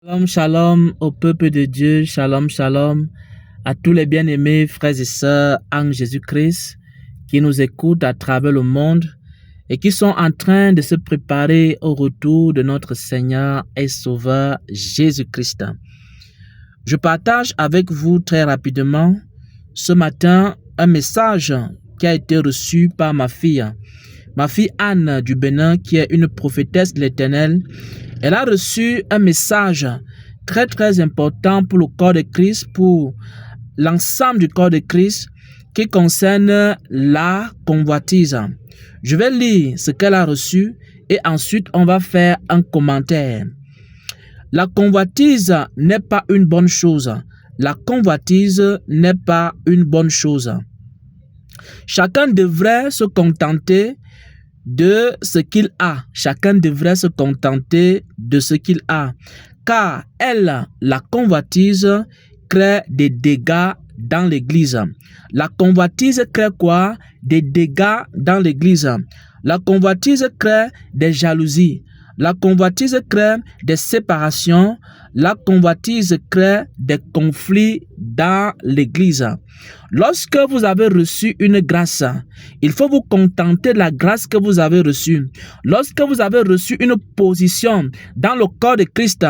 Shalom, shalom au peuple de Dieu, shalom, shalom à tous les bien-aimés frères et sœurs en Jésus-Christ qui nous écoutent à travers le monde et qui sont en train de se préparer au retour de notre Seigneur et Sauveur Jésus-Christ. Je partage avec vous très rapidement ce matin un message qui a été reçu par ma fille Anne du Bénin, qui est une prophétesse de l'Éternel. Elle a reçu un message très important pour le corps de Christ, pour l'ensemble du corps de Christ, qui concerne la convoitise. Je vais lire ce qu'elle a reçu et ensuite on va faire un commentaire. La convoitise n'est pas une bonne chose. La convoitise n'est pas une bonne chose. Chacun devrait se contenter de ce qu'il a. Chacun devrait se contenter de ce qu'il a. Car la convoitise, crée des dégâts dans l'église. La convoitise crée quoi? Des dégâts dans l'église. La convoitise crée des jalousies. La convoitise crée des séparations. La convoitise crée des conflits dans l'église. Lorsque vous avez reçu une grâce, il faut vous contenter de la grâce que vous avez reçue. Lorsque vous avez reçu une position dans le corps de Christ,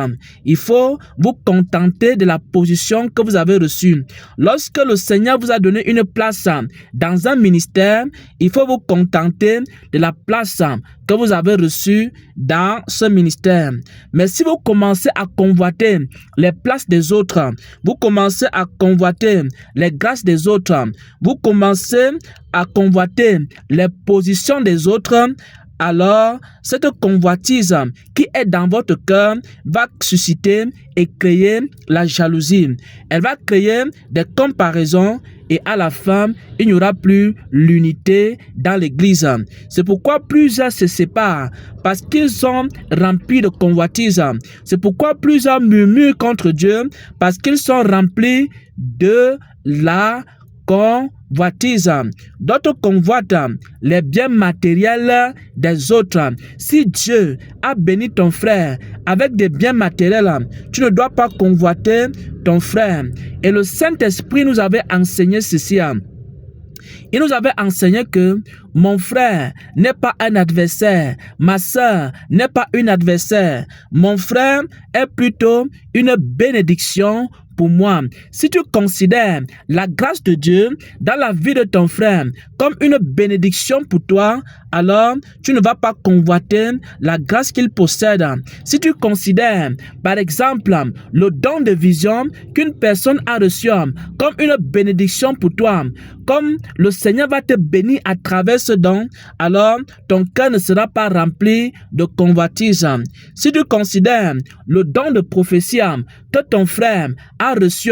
il faut vous contenter de la position que vous avez reçue. Lorsque le Seigneur vous a donné une place dans un ministère, il faut vous contenter de la place que vous avez reçue dans ce ministère. Mais si vous commencez à convoiter les places des autres, vous commencez à convoiter les grâces des autres, vous commencez à convoiter les positions des autres, alors cette convoitise qui est dans votre cœur va susciter et créer la jalousie. Elle va créer des comparaisons et à la fin, il n'y aura plus l'unité dans l'église. C'est pourquoi plusieurs se séparent parce qu'ils sont remplis de convoitise. C'est pourquoi plusieurs murmurent contre Dieu parce qu'ils sont remplis de la convoitise. D'autres convoitent les biens matériels des autres. Si Dieu a béni ton frère avec des biens matériels, tu ne dois pas convoiter ton frère. Et le Saint-Esprit nous avait enseigné ceci. Il nous avait enseigné que mon frère n'est pas un adversaire, ma sœur n'est pas une adversaire. Mon frère est plutôt une bénédiction pour moi. Si tu considères la grâce de Dieu dans la vie de ton frère comme une bénédiction pour toi, alors tu ne vas pas convoiter la grâce qu'il possède. Si tu considères, par exemple, le don de vision qu'une personne a reçu comme une bénédiction pour toi, comme le Seigneur va te bénir à travers ce don, alors ton cœur ne sera pas rempli de convoitise. Si tu considères le don de prophétie que ton frère a reçu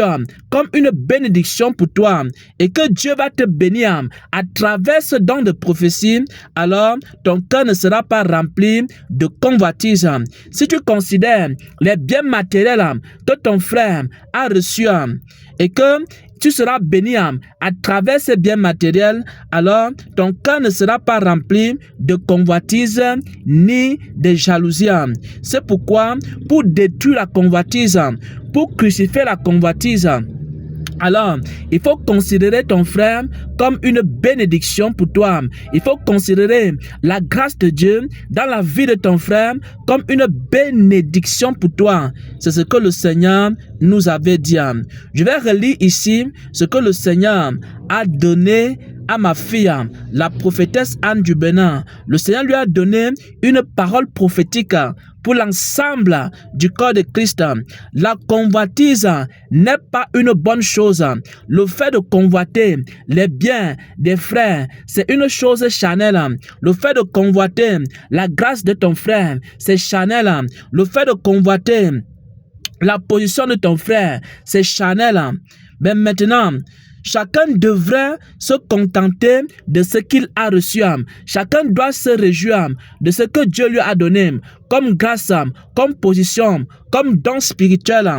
comme une bénédiction pour toi et que Dieu va te bénir à travers ce don de prophétie, alors ton cœur ne sera pas rempli de convoitise. Si tu considères les biens matériels que ton frère a reçus et que tu seras béni à travers ces biens matériels, alors ton cœur ne sera pas rempli de convoitise ni de jalousie. C'est pourquoi, pour détruire la convoitise, pour crucifier la convoitise, alors, il faut considérer ton frère comme une bénédiction pour toi. Il faut considérer la grâce de Dieu dans la vie de ton frère comme une bénédiction pour toi. C'est ce que le Seigneur nous avait dit. Je vais relire ici ce que le Seigneur a donné à ma fille, la prophétesse Anne du Bénin. Le Seigneur lui a donné une parole prophétique pour l'ensemble du corps de Christ. La convoitise n'est pas une bonne chose. Le fait de convoiter les biens des frères, c'est une chose charnelle. Le fait de convoiter la grâce de ton frère, c'est charnel. Le fait de convoiter la position de ton frère, c'est charnel. Mais maintenant, chacun devrait se contenter de ce qu'il a reçu. Chacun doit se réjouir de ce que Dieu lui a donné comme grâce, comme position, comme don spirituel.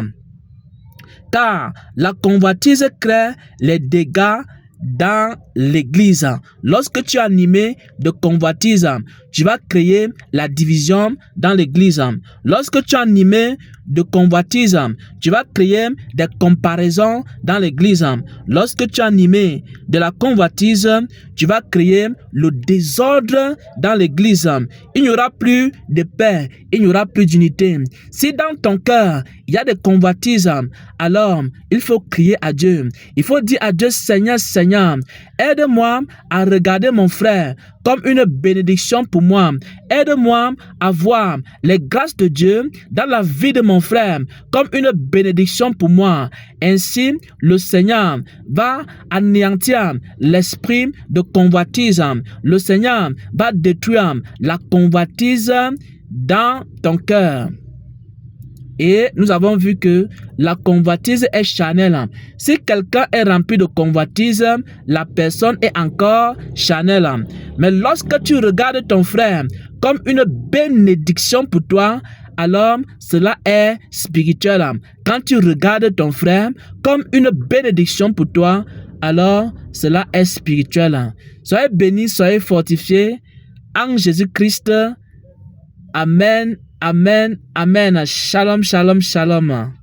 Car la convoitise crée les dégâts dans l'église. Lorsque tu es animé de convoitise, tu vas créer la division dans l'église. Lorsque tu es animé de convoitise. Tu vas créer des comparaisons dans l'église. Lorsque tu es animé de la convoitise, tu vas créer le désordre dans l'église. Il n'y aura plus de paix, il n'y aura plus d'unité. Si dans ton cœur, il y a des convoitises, alors il faut crier à Dieu. Il faut dire à Dieu, Seigneur, Seigneur, aide-moi à regarder mon frère comme une bénédiction pour moi. Aide-moi à voir les grâces de Dieu dans la vie de mon frère comme une bénédiction pour moi. Ainsi, le Seigneur va anéantir l'esprit de convoitise. Le Seigneur va détruire la convoitise dans ton cœur. Et nous avons vu que la convoitise est charnelle. Si quelqu'un est rempli de convoitise, la personne est encore charnelle. Mais lorsque tu regardes ton frère comme une bénédiction pour toi, alors cela est spirituel. Quand tu regardes ton frère comme une bénédiction pour toi, alors cela est spirituel. Soyez bénis, soyez fortifiés en Jésus-Christ. Amen. Amen, amen. Shalom, shalom, shalom.